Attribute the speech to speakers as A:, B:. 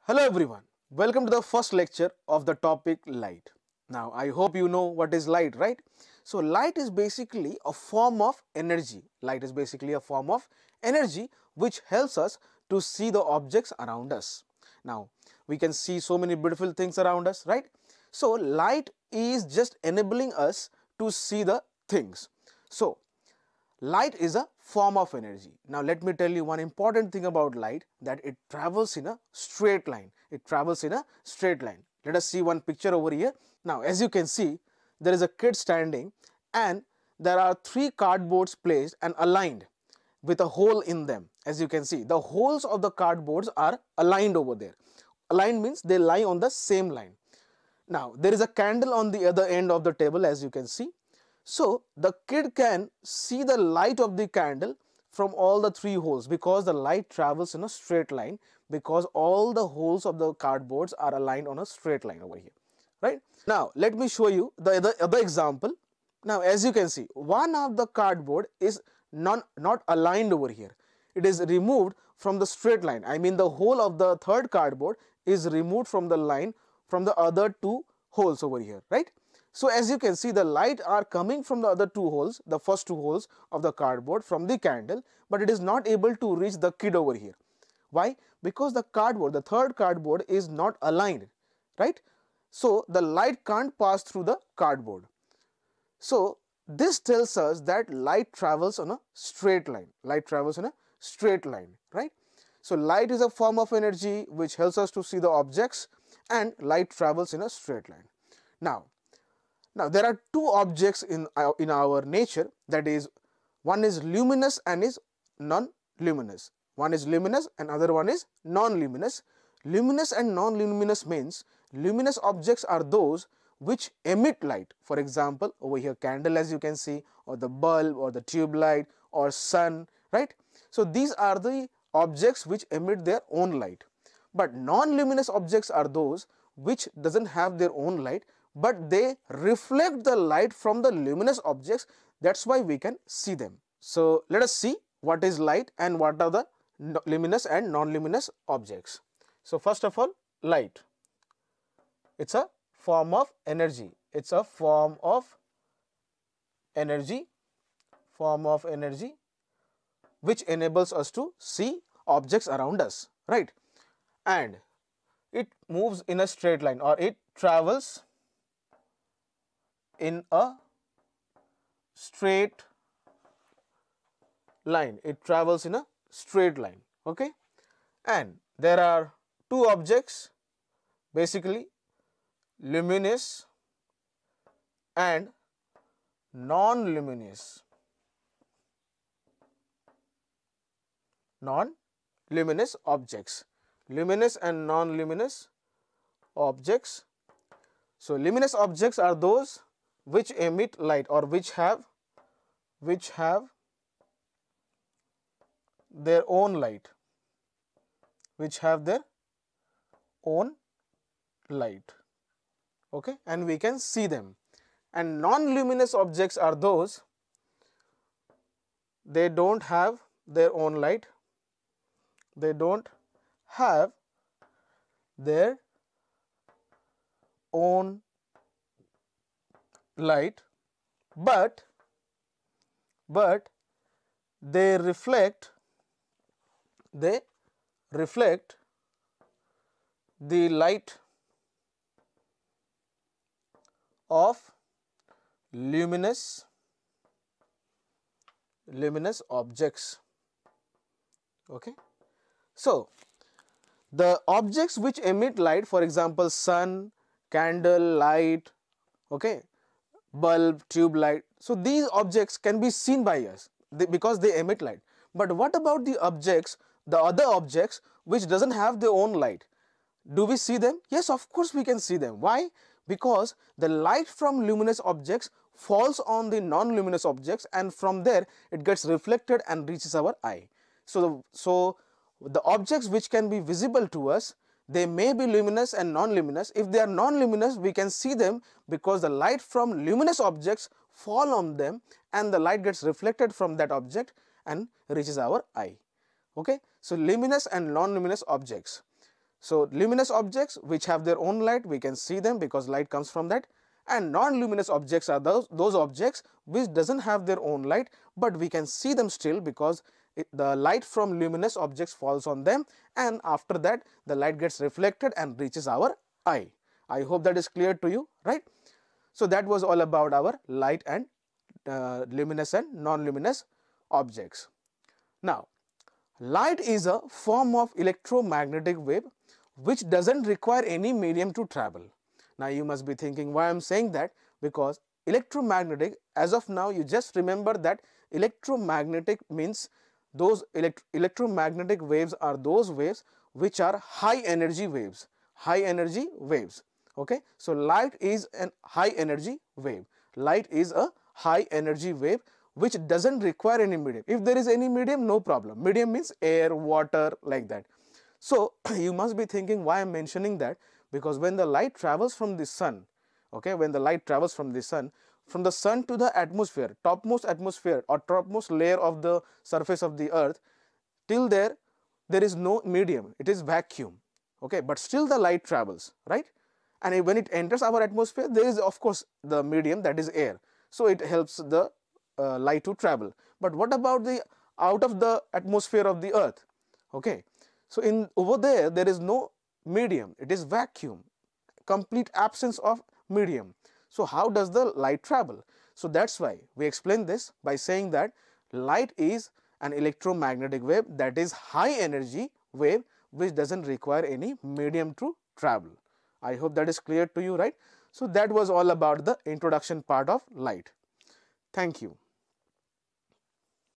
A: Hello everyone, welcome to the first lecture of the topic light. Now I hope you know what is light, right? So light is basically a form of energy. Light is basically a form of energy which helps us to see the objects around us. Now we can see so many beautiful things around us, right? So light is just enabling us to see the things. So light is a form of energy. Now let me tell you one important thing about light, that it travels in a straight line. It travels in a straight line. Let us see one picture over here. Now as you can see, there is a kid standing and there are three cardboards placed and aligned with a hole in them. As you can see, the holes of the cardboards are aligned over there. Aligned means they lie on the same line. Now there is a candle on the other end of the table, as you can see. So the kid can see the light of the candle from all the three holes, because the light travels in a straight line, because all the holes of the cardboards are aligned on a straight line over here, right? Now let me show you the other example. Now as you can see, one of the cardboard is not aligned over here. It is removed from the straight line. I mean, the whole of the third cardboard is removed from the line from the other two holes over here, right? So as you can see, the light are coming from the other two holes, the first two holes of the cardboard from the candle, but it is not able to reach the kid over here. Why? Because the cardboard, the third cardboard, is not aligned, right? So the light can't pass through the cardboard. So this tells us that light travels on a straight line. Light travels on a straight line, right? So light is a form of energy which helps us to see the objects, and light travels in a straight line. Now there are two objects in our nature, that is, one is luminous and is non-luminous. One is luminous and other one is non-luminous. Luminous and non-luminous means luminous objects are those which emit light. For example, over here candle, as you can see, or the bulb or the tube light or sun, right? So these are the objects which emit their own light. But non-luminous objects are those which doesn't have their own light, but they reflect the light from the luminous objects. That's why we can see them. So let us see what is light and what are the luminous and non-luminous objects. So first of all, light. It's a form of energy. It's a form of energy which enables us to see objects around us, right? And it moves in a straight line, or it travels in a straight line. It travels in a straight line, okay? And there are two objects, basically luminous and non-luminous. Non-luminous objects. Luminous and non-luminous objects. So luminous objects are those which emit light, or which have their own light, okay, and we can see them. And non-luminous objects are those, they don't have their own light, they don't have their own light, but they reflect the light of luminous objects, okay? So the objects which emit light, for example sun, candle, light, okay, bulb, tube light, so these objects can be seen by us because they emit light. But what about the objects, the other objects which doesn't have their own light? Do we see them? Yes, of course we can see them. Why? Because the light from luminous objects falls on the non-luminous objects, and from there it gets reflected and reaches our eye. So the objects which can be visible to us, they may be luminous and non-luminous. If they are non-luminous, we can see them because the light from luminous objects fall on them and the light gets reflected from that object and reaches our eye. Okay, so luminous and non-luminous objects. So luminous objects which have their own light, we can see them because light comes from that, and non-luminous objects are those objects which doesn't have their own light, but we can see them still because the light from luminous objects falls on them, and after that the light gets reflected and reaches our eye. I hope that is clear to you, right? So that was all about our light and luminous and non-luminous objects. Now, light is a form of electromagnetic wave which doesn't require any medium to travel. Now you must be thinking why I am saying that, because electromagnetic, as of now you just remember that electromagnetic means those electromagnetic waves are those waves which are high energy waves, okay. So light is a high energy wave. Light is a high energy wave which doesn't require any medium. If there is any medium, no problem. Medium means air, water, like that. So you must be thinking why I am mentioning that, because when the light travels from the sun, okay, when the light travels from the sun to the atmosphere, topmost atmosphere or topmost layer of the surface of the earth, till there is no medium, it is vacuum, okay, but still the light travels, right? And when it enters our atmosphere, there is of course the medium, that is air, so it helps the light to travel. But what about the out of the atmosphere of the earth? Okay, so over there is no medium, it is vacuum, complete absence of medium. So how does the light travel? So that's why we explain this by saying that light is an electromagnetic wave, that is high energy wave which doesn't require any medium to travel. I hope that is clear to you, right? So that was all about the introduction part of light. Thank you.